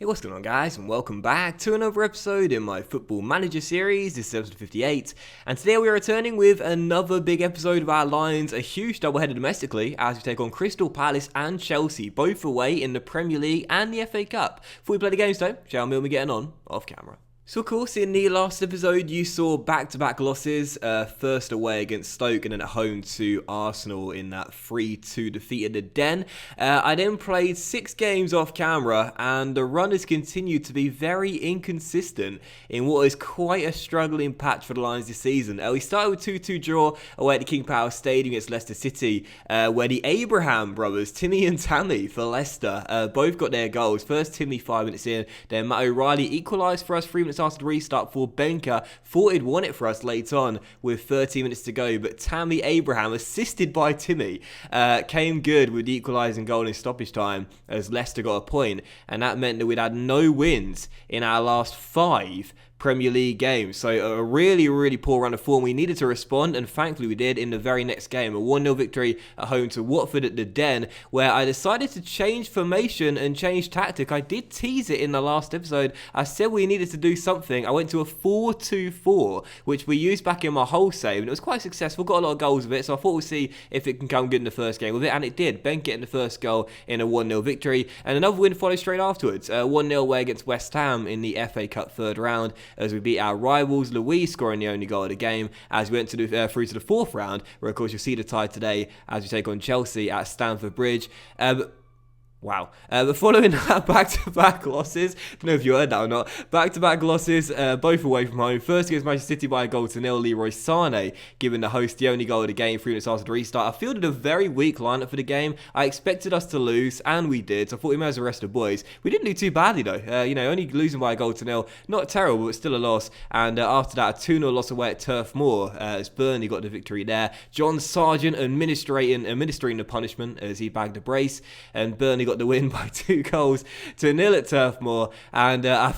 Hey, what's going on, guys, and welcome back to another episode in my Football Manager series. This is episode 58, and today we are returning with another big episode of our Lions, a huge doubleheader domestically as we take on Crystal Palace and Chelsea, both away in the Premier League and the FA Cup. Before we play the games though, shall we getting on off camera? So of course, in the last episode, you saw back-to-back losses, first away against Stoke and then at home to Arsenal in that 3-2 defeat at the Den. I then played 6 games off camera, and the run has continued to be very inconsistent in what is quite a struggling patch for the Lions this season. We started with 2-2 draw away at the King Power Stadium against Leicester City, where the Abraham brothers, Timmy and Tammy for Leicester, both got their goals. First Timmy 5 minutes in, then Matt O'Reilly equalised for us 3 minutes after the restart for Benker. Thought he'd won it for us late on with 30 minutes to go, but Tammy Abraham, assisted by Timmy, came good with the equalising goal in stoppage time as Leicester got a point, and that meant that we'd had no wins in our last 5 Premier League games. So a really poor run of form. We needed to respond, and thankfully we did in the very next game. A 1-0 victory at home to Watford at the Den, where I decided to change formation and change tactic. I did tease it in the last episode. I said we needed to do something. I went to a 4-2-4, which we used back in my whole save, and it was quite successful. Got a lot of goals with it, so I thought we'll see if it can come good in the first game with it, and it did. Ben getting the first goal in a 1-0 victory, and another win followed straight afterwards. 1-0 away against West Ham in the FA Cup third round, as we beat our rivals. Luis scoring the only goal of the game as we went through to the fourth round, where of course you'll see the tie today as we take on Chelsea at Stamford Bridge. Wow. But following that, back-to-back losses, don't know if you heard that or not, back-to-back losses, both away from home. First against Manchester City by a goal to nil, Leroy Sané giving the host the only goal of the game 3 minutes after the restart. I fielded a very weak lineup for the game. I expected us to lose, and we did, so I thought we may as well rest the boys. We didn't do too badly though, only losing by a goal to nil. Not terrible, but still a loss. And after that, a 2-0 loss away at Turf Moor, as Burnley got the victory there. John Sargent administering the punishment as he bagged a brace, and Burnley got the win by 2 goals to nil at Turf Moor. And our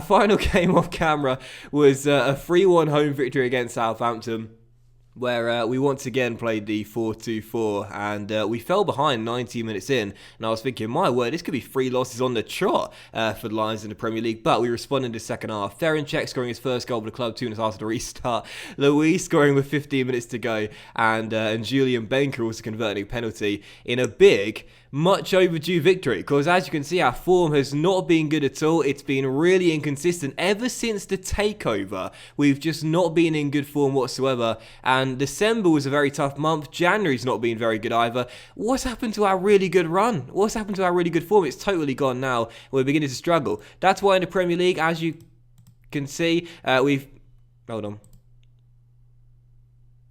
final game off camera was a 3-1 home victory against Southampton, where we once again played the 4-2-4, and we fell behind 90 minutes in, and I was thinking, my word, this could be 3 losses on the trot for the Lions in the Premier League, but we responded in the second half. Ferencek scoring his first goal for the club 2 minutes after the restart, Luis scoring with 15 minutes to go, and Julian Benker also converting a penalty in a big, much overdue victory, because as you can see, our form has not been good at all. It's been really inconsistent ever since the takeover. We've just not been in good form whatsoever, and December was a very tough month. January's not been very good either. What's happened to our really good run? What's happened to our really good form? It's totally gone now. We're beginning to struggle. That's why in the Premier League, as you can see, hold on.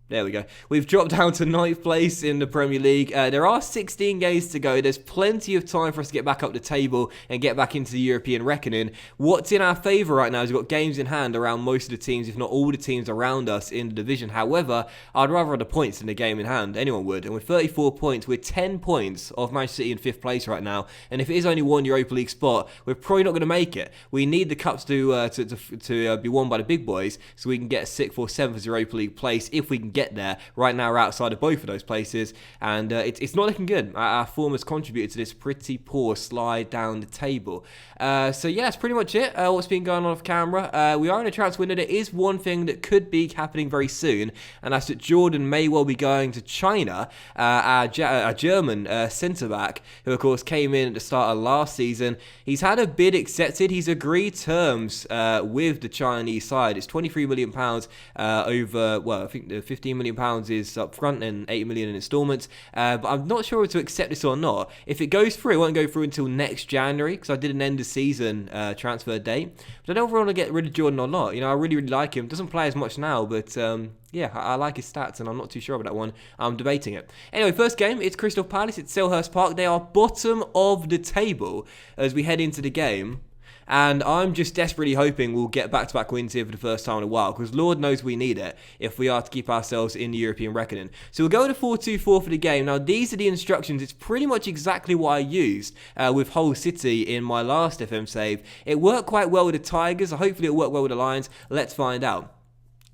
There we go. We've dropped down to 9th place in the Premier League. There are 16 games to go. There's plenty of time for us to get back up the table and get back into the European reckoning. What's in our favour right now is we've got games in hand around most of the teams, if not all the teams around us in the division. However, I'd rather have the points than the game in hand. Anyone would. And with 34 points, we're 10 points off Manchester City in 5th place right now. And if it is only one Europa League spot, we're probably not going to make it. We need the cups to be won by the big boys, so we can get a 6th or 7th Europa League place if we can get there. Right now we're outside of both of those places, and it's not looking good. Our form has contributed to this pretty poor slide down the table. So yeah, that's pretty much it. What's been going on off camera. We are in a transfer window. There is one thing that could be happening very soon, and that's that Jordan may well be going to China. Our German centre-back, who of course came in at the start of last season. He's had a bid accepted. He's agreed terms with the Chinese side. It's £23 million over, well, I think the £15 million is up front and $8 million in installments, but I'm not sure whether to accept this or not. If it goes through, it won't go through until next January, because I did an end of season transfer date. But I don't want to get rid of Jordan or not. I really like him. Doesn't play as much now, but yeah, I like his stats, and I'm not too sure about that one. I'm debating it. Anyway, first game, it's Crystal Palace. It's Selhurst Park. They are bottom of the table as we head into the game. And I'm just desperately hoping we'll get back-to-back wins here for the first time in a while, because Lord knows we need it if we are to keep ourselves in the European reckoning. So we'll go to 4-2-4 for the game. Now, these are the instructions. It's pretty much exactly what I used with Hull City in my last FM save. It worked quite well with the Tigers. Hopefully it'll work well with the Lions. Let's find out.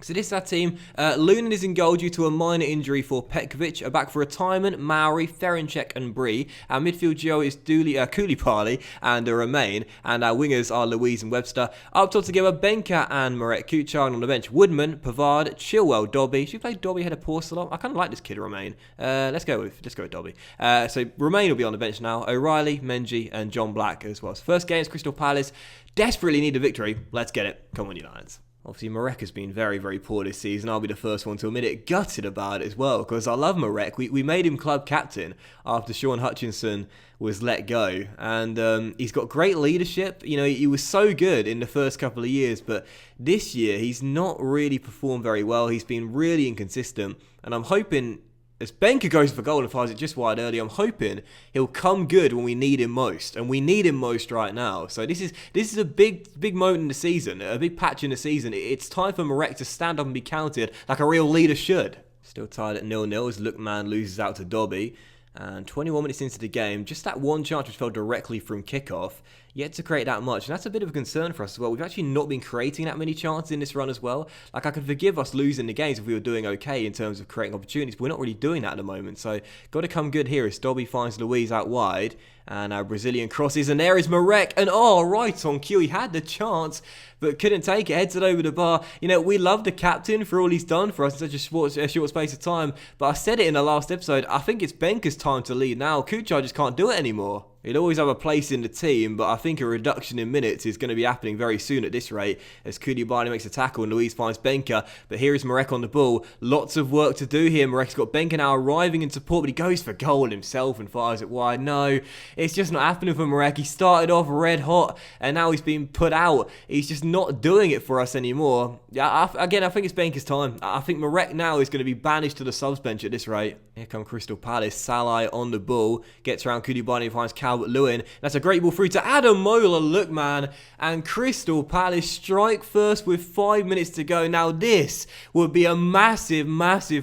So this is our team. Lunin is in goal due to a minor injury for Petkovic. Back for retirement, Maori, Ferencek and Bree. Our midfield duo is Koulibaly and Romain. And our wingers are Louise and Webster. Up top together, Benka and Marek Kuchar. And on the bench, Woodman, Pavard, Chilwell, Dobby. Should we play Dobby ahead of Porcelon? I kind of like this kid, Romain. Let's go with Dobby. So Romain will be on the bench now. O'Reilly, Menji and John Black as well. So first game is Crystal Palace. Desperately need a victory. Let's get it. Come on, you Lions. Obviously, Marek has been very, very poor this season. I'll be the first one to admit it. Gutted about it as well, because I love Marek. We made him club captain after Sean Hutchinson was let go. And he's got great leadership. You know, he was so good in the first couple of years, but this year he's not really performed very well. He's been really inconsistent. And I'm hoping, as Benka goes for goal and fires it just wide early, I'm hoping he'll come good when we need him most, and we need him most right now. So this is a big moment in the season, a big patch in the season. It's time for Marek to stand up and be counted like a real leader should. Still tied at 0-0 as Lookman loses out to Dobby. And 21 minutes into the game, just that one chance which fell directly from kickoff, yet to create that much. And that's a bit of a concern for us as well. We've actually not been creating that many chances in this run as well. Like, I can forgive us losing the games if we were doing okay in terms of creating opportunities, but we're not really doing that at the moment. So, got to come good here as Dobby finds Louise out wide. And our Brazilian crosses, and there is Marek, and right on cue, he had the chance, but couldn't take it, heads it over the bar. You know, we love the captain for all he's done for us in such a short space of time, but I said it in the last episode, I think it's Benka's time to lead now. Kuchar just can't do it anymore. He'll always have a place in the team, but I think a reduction in minutes is going to be happening very soon at this rate, as Koulibaly makes a tackle and Louise finds Benka, but here is Marek on the ball. Lots of work to do here. Marek's got Benka now arriving in support, but he goes for goal himself and fires it wide. No, it's just not happening for Marek. He started off red hot, and now he's been put out. He's just not doing it for us anymore. Yeah, again, I think it's Benka's time. I think Marek now is going to be banished to the subs bench at this rate. Here come Crystal Palace. Salah on the ball, gets around Koulibaly and finds Calvert-Lewin. That's a great ball through to Adam Mola, look man, and Crystal Palace strike first with 5 minutes to go. Now this would be a massive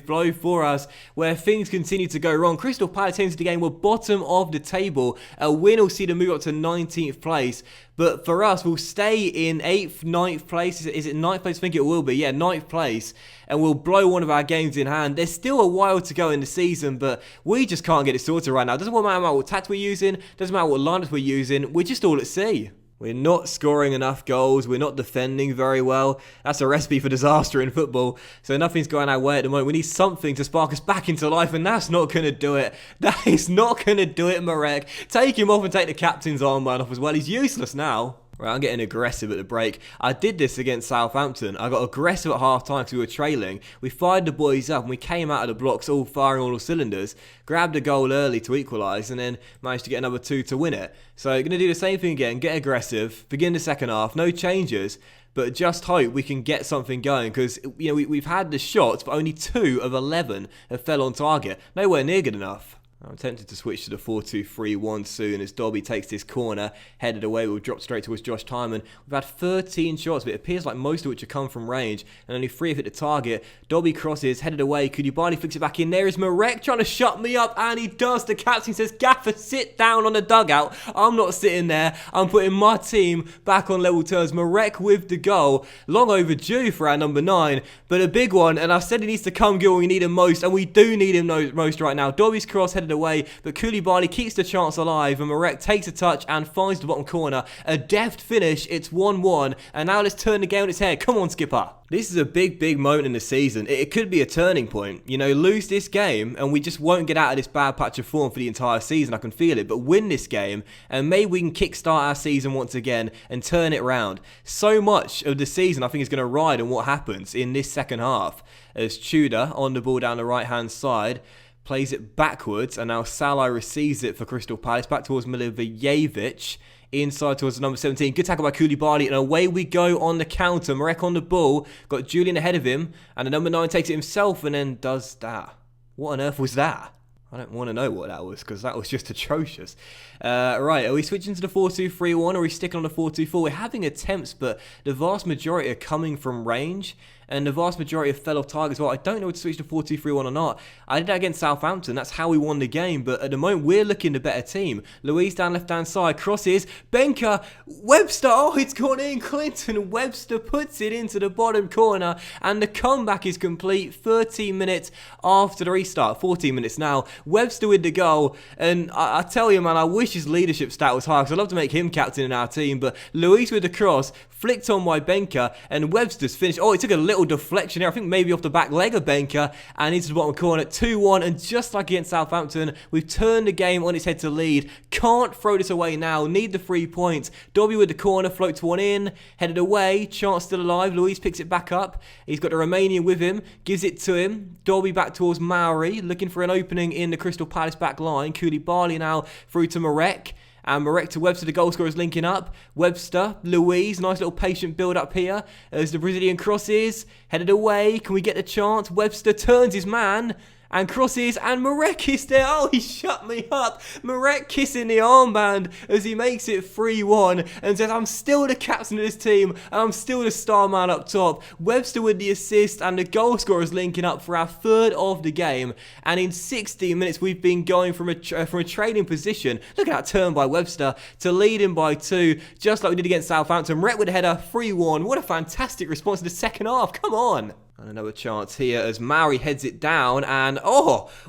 blow for us where things continue to go wrong. Crystal Palace into the game, we're bottom of the table. A win will see them move up to 19th place. But for us, we'll stay in 8th, 9th place. Is it 9th place? I think it will be. Yeah, 9th place. And we'll blow one of our games in hand. There's still a while to go in the season, but we just can't get it sorted right now. Doesn't matter what tactics we're using. Doesn't matter what lineups we're using. We're just all at sea. We're not scoring enough goals. We're not defending very well. That's a recipe for disaster in football. So nothing's going our way at the moment. We need something to spark us back into life, and that's not going to do it. That is not going to do it, Marek. Take him off and take the captain's armband off as well. He's useless now. Right, I'm getting aggressive at the break. I did this against Southampton. I got aggressive at half-time because we were trailing. We fired the boys up and we came out of the blocks all firing all the cylinders, grabbed a goal early to equalise, and then managed to get another 2 to win it. So going to do the same thing again, get aggressive, begin the second half, no changes, but just hope we can get something going because you know we've had the shots, but only 2 of 11 have fell on target. Nowhere near good enough. I'm tempted to switch to the 4-2-3-1 soon as Dobby takes this corner, headed away, we'll drop straight towards Josh Tymon. We've had 13 shots, but it appears like most of which have come from range, and only 3 have hit the target. Dobby crosses, headed away, Koulibaly flicks it back in. There is Marek trying to shut me up, and he does. The captain says, Gaffer, sit down on the dugout. I'm not sitting there. I'm putting my team back on level terms. Marek with the goal. Long overdue for our number 9, but a big one, and I said he needs to come good when we need him most, and we do need him most right now. Dobby's cross headed away, but Koulibaly keeps the chance alive and Marek takes a touch and finds the bottom corner. A deft finish, it's 1-1, and now let's turn the game on its head. Come on, skipper. This is a big moment in the season. It could be a turning point. You know, lose this game and we just won't get out of this bad patch of form for the entire season. I can feel it. But win this game and maybe we can kickstart our season once again and turn it around. So much of the season I think is going to ride on what happens in this second half. As Tudor on the ball down the right hand side, plays it backwards, and now Salah receives it for Crystal Palace, back towards Milivojevic, inside towards the number 17. Good tackle by Koulibaly, and away we go on the counter. Marek on the ball, got Julian ahead of him, and the number 9 takes it himself and then does that. What on earth was that? I don't want to know what that was, because that was just atrocious. Right, are we switching to the 4-2-3-1, or are we sticking on the 4-2-4? We're having attempts, but the vast majority are coming from range, and the vast majority have fell off target as well. I don't know if to switch to 4-2-3-1 or not. I did that against Southampton. That's how we won the game. But at the moment, we're looking the better team. Luis down left-hand side. Crosses. Benker. Webster. Oh, it's gone in. Clinton Webster puts it into the bottom corner. And the comeback is complete 13 minutes after the restart. 14 minutes now. Webster with the goal. And I tell you, man, I wish his leadership stat was high because I'd love to make him captain in our team. But Luis with the cross. Flicked on by Benker. And Webster's finished. Oh, he took a little deflection here. I think maybe off the back leg of Benker. And into the bottom corner. 2-1. And just like against Southampton, we've turned the game on its head to lead. Can't throw this away now. Need the 3 points. Dobby with the corner. Floats one in. Headed away. Chance still alive. Luis picks it back up. He's got the Romanian with him. Gives it to him. Dobby back towards Maori. Looking for an opening in the Crystal Palace back line. Koulibaly now through to Marek. And Marek to Webster, the goal scorers linking up. Webster, Luis, nice little patient build up here as the Brazilian crosses. Headed away, can we get the chance? Webster turns his man and crosses, and Marek is there. Oh, he shut me up. Marek kissing the armband as he makes it 3-1 and says, I'm still the captain of this team and I'm still the star man up top. Webster with the assist and the goal scorers linking up for our third of the game. And in 16 minutes, we've been going from a trading position. Look at that turn by Webster to leading by 2, just like we did against Southampton. Marek with a header, 3-1. What a fantastic response in the second half. Come on. And another chance here as Maori heads it down, and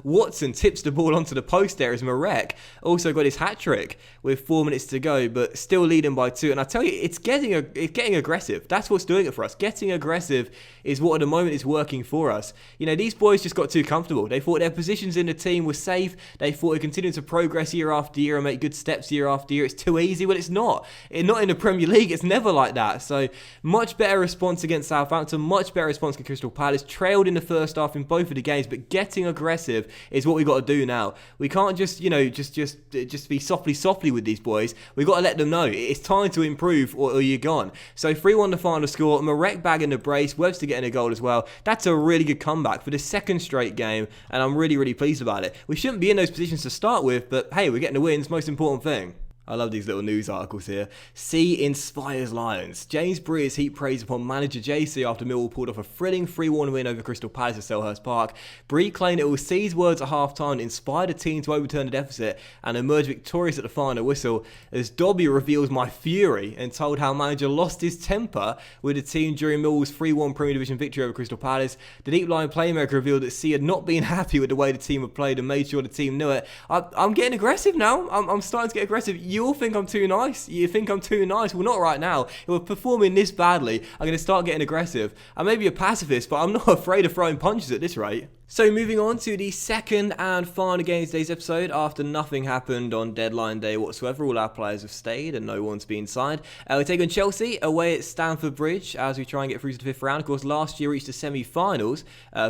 Watson tips the ball onto the post there as Marek also got his hat-trick with 4 minutes to go, but still leading by 2. And I tell you, it's getting aggressive. That's what's doing it for us. Getting aggressive is what at the moment is working for us. You know, these boys just got too comfortable. They thought their positions in the team were safe. They thought they'd continue to progress year after year and make good steps year after year. It's too easy. Well, it's not. Not in the Premier League. It's never like that. So much better response against Southampton. Much better response against Crystal Palace. Trailed in the first half in both of the games, but getting aggressive is what we got to do now. We can't just be softly with these boys. We got to let them know it's time to improve or you're gone. So 3-1 the final score. Marek bagging the brace. Webster getting a goal as well. That's a really good comeback for the second straight game, and I'm really pleased about it. We shouldn't be in those positions to start with, but hey, we're getting the wins. Most important thing. I love these little news articles here. C inspires Lions. James Breers heaped praise upon manager JC after Millwall pulled off a thrilling 3-1 win over Crystal Palace at Selhurst Park. Bree claimed it was C's words at half-time inspired the team to overturn the deficit and emerge victorious at the final whistle, as Dobby reveals my fury and told how manager lost his temper with the team during Millwall's 3-1 Premier Division victory over Crystal Palace. The deep-line playmaker revealed that C had not been happy with the way the team had played and made sure the team knew it. I'm getting aggressive now. I'm starting to get aggressive. You all think I'm too nice? You think I'm too nice? Well, not right now. If we're performing this badly, I'm going to start getting aggressive. I may be a pacifist, but I'm not afraid of throwing punches at this rate. So moving on to the second and final game of today's episode. After nothing happened on deadline day whatsoever, all our players have stayed and no one's been signed. We're taking Chelsea away at Stamford Bridge as we try and get through to the 5th round. Of course, last year reached the semi-finals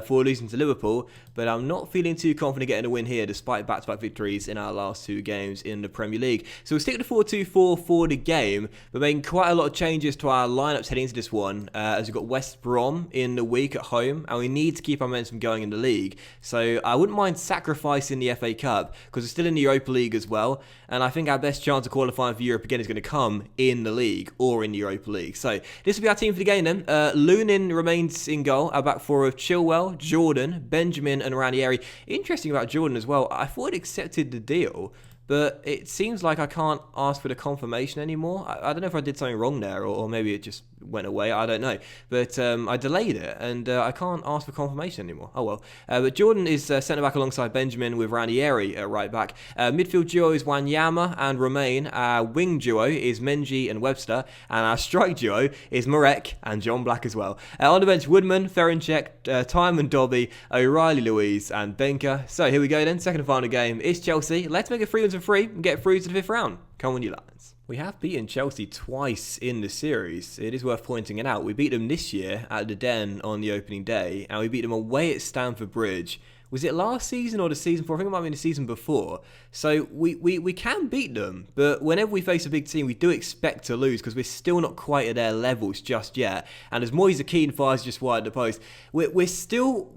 for losing to Liverpool, but I'm not feeling too confident getting a win here despite back-to-back victories in our last 2 games in the Premier League. So we'll stick to 4-2-4 for the game, but making quite a lot of changes to our lineups heading into this one as we've got West Brom in the week at home, and we need to keep our momentum going in the league. So I wouldn't mind sacrificing the FA Cup because we're still in the Europa League as well, and I think our best chance of qualifying for Europe again is going to come in the league or in the Europa League. So this will be our team for the game then. Lunin remains in goal. Our back four of Chilwell, Jordan, Benjamin and Ranieri. Interesting about Jordan as well. I thought he'd accepted the deal, but it seems like I can't ask for the confirmation anymore. I don't know if I did something wrong there or maybe it just went away. I don't know. But I delayed it and I can't ask for confirmation anymore. Oh well. But Jordan is centre back alongside Benjamin with Ranieri at right back. Midfield duo is Wanyama and Romain. Our wing duo is Menji and Webster. And our strike duo is Marek and John Black as well. On the bench, Woodman, Ferencek, Timon Dobby, O'Reilly Louise and Benker. So here we go then. Second and final game is Chelsea. Let's make it 3-3 and get through to the 5th round. Come on, you Lions. We have beaten Chelsea twice in the series. It is worth pointing it out. We beat them this year at the Den on the opening day, and we beat them away at Stamford Bridge. Was it last season or the season before? I think it might have been the season before. So we can beat them, but whenever we face a big team, we do expect to lose because we're still not quite at their levels just yet. And as Moise Keane fires just wide at the post, we're still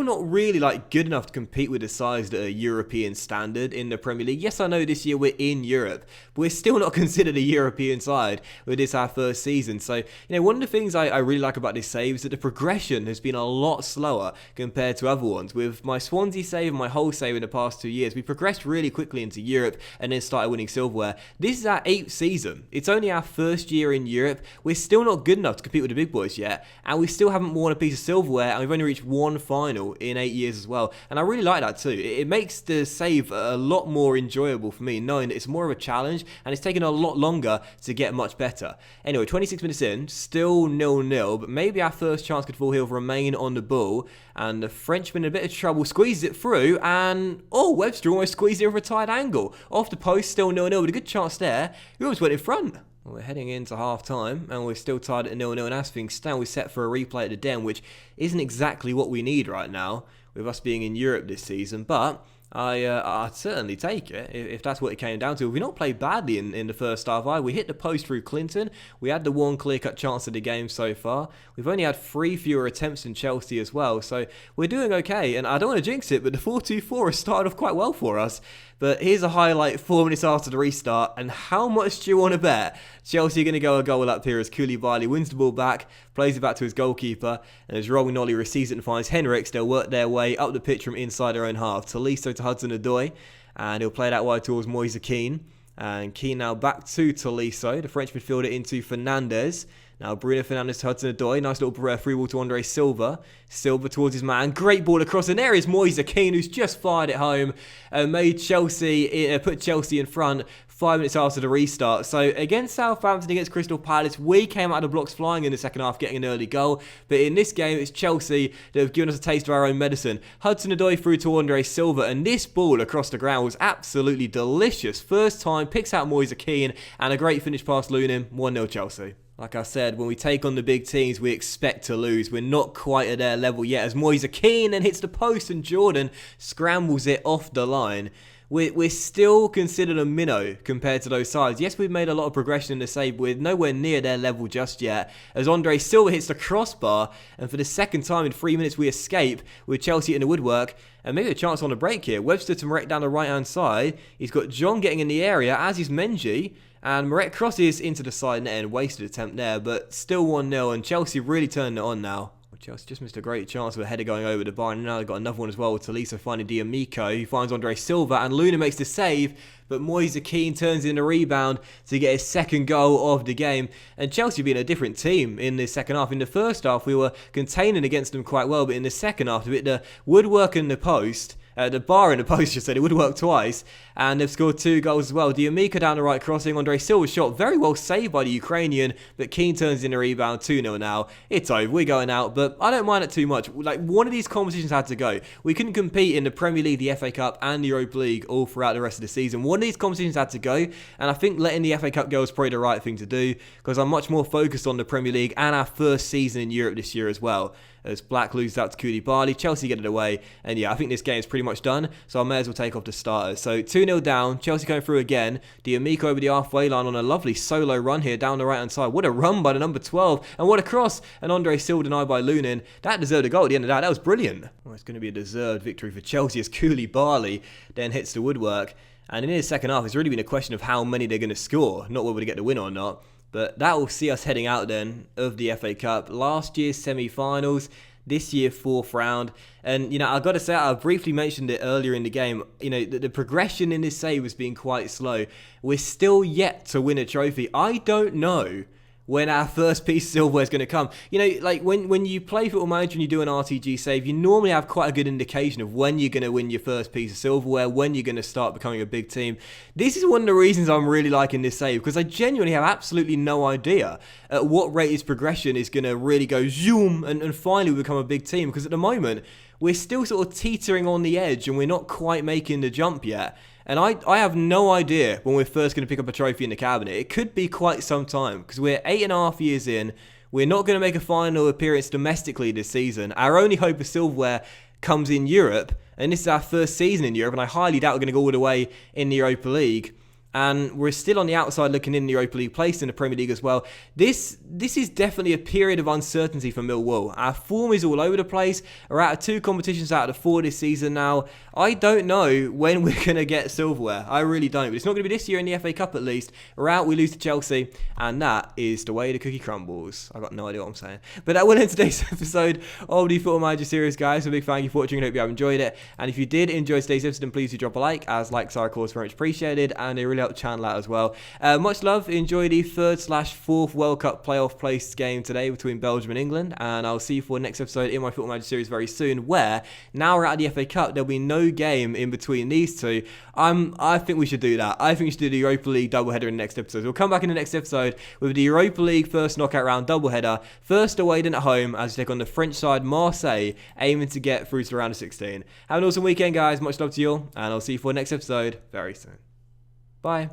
not really like good enough to compete with the sides that are European standard in the Premier League. Yes, I know this year we're in Europe, but we're still not considered a European side with this our first season. So, one of the things I really like about this save is that the progression has been a lot slower compared to other ones. With my Swansea save and my Hull save in the past 2 years, we progressed really quickly into Europe and then started winning silverware. This is our 8th season. It's only our first year in Europe. We're still not good enough to compete with the big boys yet, and we still haven't won a piece of silverware, and we've only reached one final in 8 years as well. And I really like that too. It makes the save a lot more enjoyable for me, knowing that it's more of a challenge and it's taken a lot longer to get much better. Anyway, 26 minutes in, still 0-0, but maybe our first chance could fall. He'll remain on the ball, and the Frenchman in a bit of trouble, squeezes it through, and Webster almost squeezed it over a tight angle. Off the post, still 0-0, but a good chance there. He almost went in front. Well, we're heading into half-time, and we're still tied at 0-0, and as things stand, we're set for a replay at the Den, which isn't exactly what we need right now, with us being in Europe this season, but I'd certainly take it if that's what it came down to. We've not played badly in the first half. We hit the post through Clinton. We had the one clear-cut chance of the game so far. We've only had 3 fewer attempts than Chelsea as well, so we're doing okay. And I don't want to jinx it, but the 4-2-4 has started off quite well for us. But here's a highlight 4 minutes after the restart, and how much do you want to bet Chelsea are going to go a goal up here as Koulibaly wins the ball back, plays it back to his goalkeeper, and as Romagnoli receives it and finds Henriks, they'll work their way up the pitch from inside their own half. Tolisso to Hudson-Odoi, and he'll play that wide towards Moise Keane. And Keane now back to Tolisso, the French midfielder into Fernandes. Now Bruno Fernandes to Hudson-Odoi, nice little free ball to Andre Silva. Silva towards his man, great ball across, and there is Moise Keane, who's just fired it home and made put Chelsea in front 5 minutes after the restart. So against Southampton, against Crystal Palace, we came out of the blocks flying in the second half, getting an early goal. But in this game, it's Chelsea that have given us a taste of our own medicine. Hudson-Odoi through to Andre Silva, and this ball across the ground was absolutely delicious. First time, picks out Moise Keane, and a great finish past Lunin, 1-0 Chelsea. Like I said, when we take on the big teams, we expect to lose. We're not quite at their level yet, as Moise Keane then hits the post and Jordan scrambles it off the line. We're still considered a minnow compared to those sides. Yes, we've made a lot of progression in the save, but we're nowhere near their level just yet. As Andre Silva hits the crossbar, and for the second time in 3 minutes we escape with Chelsea in the woodwork. And maybe a chance on the break here. Webster to Marek down the right-hand side. He's got John getting in the area, as is Menji. And Marek crosses into the side net and wasted attempt there, but still 1-0, and Chelsea really turned it on now. Chelsea just missed a great chance with a header going over the bar, and now they've got another one as well with Tolisso finding D'Amico, who finds Andre Silva, and Luna makes the save, but Moise Keane turns in a rebound to get his second goal of the game. And Chelsea being a different team in the second half. In the first half, we were containing against them quite well, but in the second half, with the woodwork and the post, the bar in the post, just said, it would work twice, and they've scored 2 goals as well. D'Amico down the right crossing, Andre Silva's shot very well saved by the Ukrainian, but Keane turns in a rebound, 2-0 now. It's over, we're going out, but I don't mind it too much. Like, one of these competitions had to go. We couldn't compete in the Premier League, the FA Cup, and the Europa League all throughout the rest of the season. One of these competitions had to go, and I think letting the FA Cup go is probably the right thing to do, because I'm much more focused on the Premier League and our first season in Europe this year as well. As Black loses out to Koulibaly, Chelsea get it away, and yeah, I think this game is pretty much done, so I may as well take off the starters. So 2-0 down, Chelsea going through again, D'Amico over the halfway line on a lovely solo run here down the right hand side. What a run by the number 12, and what a cross, and Andre Silva denied by Lunin. That deserved a goal at the end of that, was brilliant. Well, it's going to be a deserved victory for Chelsea as Koulibaly then hits the woodwork, and in his second half, it's really been a question of how many they're going to score, not whether they get the win or not. But that will see us heading out then of the FA Cup. Last year's semi-finals, this year 4th round. And, I've got to say, I briefly mentioned it earlier in the game, the progression in this save has been quite slow. We're still yet to win a trophy. I don't know when our first piece of silverware is going to come. Like when you play Football Manager and you do an RTG save, you normally have quite a good indication of when you're going to win your first piece of silverware, when you're going to start becoming a big team. This is one of the reasons I'm really liking this save, because I genuinely have absolutely no idea at what rate its progression is going to really go zoom and finally become a big team, because at the moment, we're still sort of teetering on the edge and we're not quite making the jump yet. And I have no idea when we're first going to pick up a trophy in the cabinet. It could be quite some time, because we're 8.5 years in. We're not going to make a final appearance domestically this season. Our only hope of silverware comes in Europe, And this is our first season in Europe, and I highly doubt we're going to go all the way in the Europa League. And we're still on the outside looking in the Europa League place in the Premier League as well. This is definitely a period of uncertainty for Millwall. Our form is all over the place. We're out of 2 competitions out of the 4 this season now. I don't know when we're going to get silverware. I really don't. But it's not going to be this year in the FA Cup at least. We're out, we lose to Chelsea. And that is the way the cookie crumbles. I've got no idea what I'm saying. But that will end today's episode of the Football Manager series, guys. So a big thank you for watching. I hope you have enjoyed it. And if you did enjoy today's episode, then please do drop a like, as likes are of course very much appreciated. And they really help the channel out as well. Much love. Enjoy the 3rd/4th World Cup playoff place game today between Belgium and England, and I'll see you for the next episode in my Football Manager series very soon, where now we're out of the FA Cup, there'll be no game in between these two. I think we should do that. I think we should do the Europa League doubleheader in the next episode. We'll come back in the next episode with the Europa League first knockout round doubleheader, first away then at home, as we take on the French side Marseille, aiming to get through to the round of 16. Have an awesome weekend, guys. Much love to you all, and I'll see you for the next episode very soon. Bye.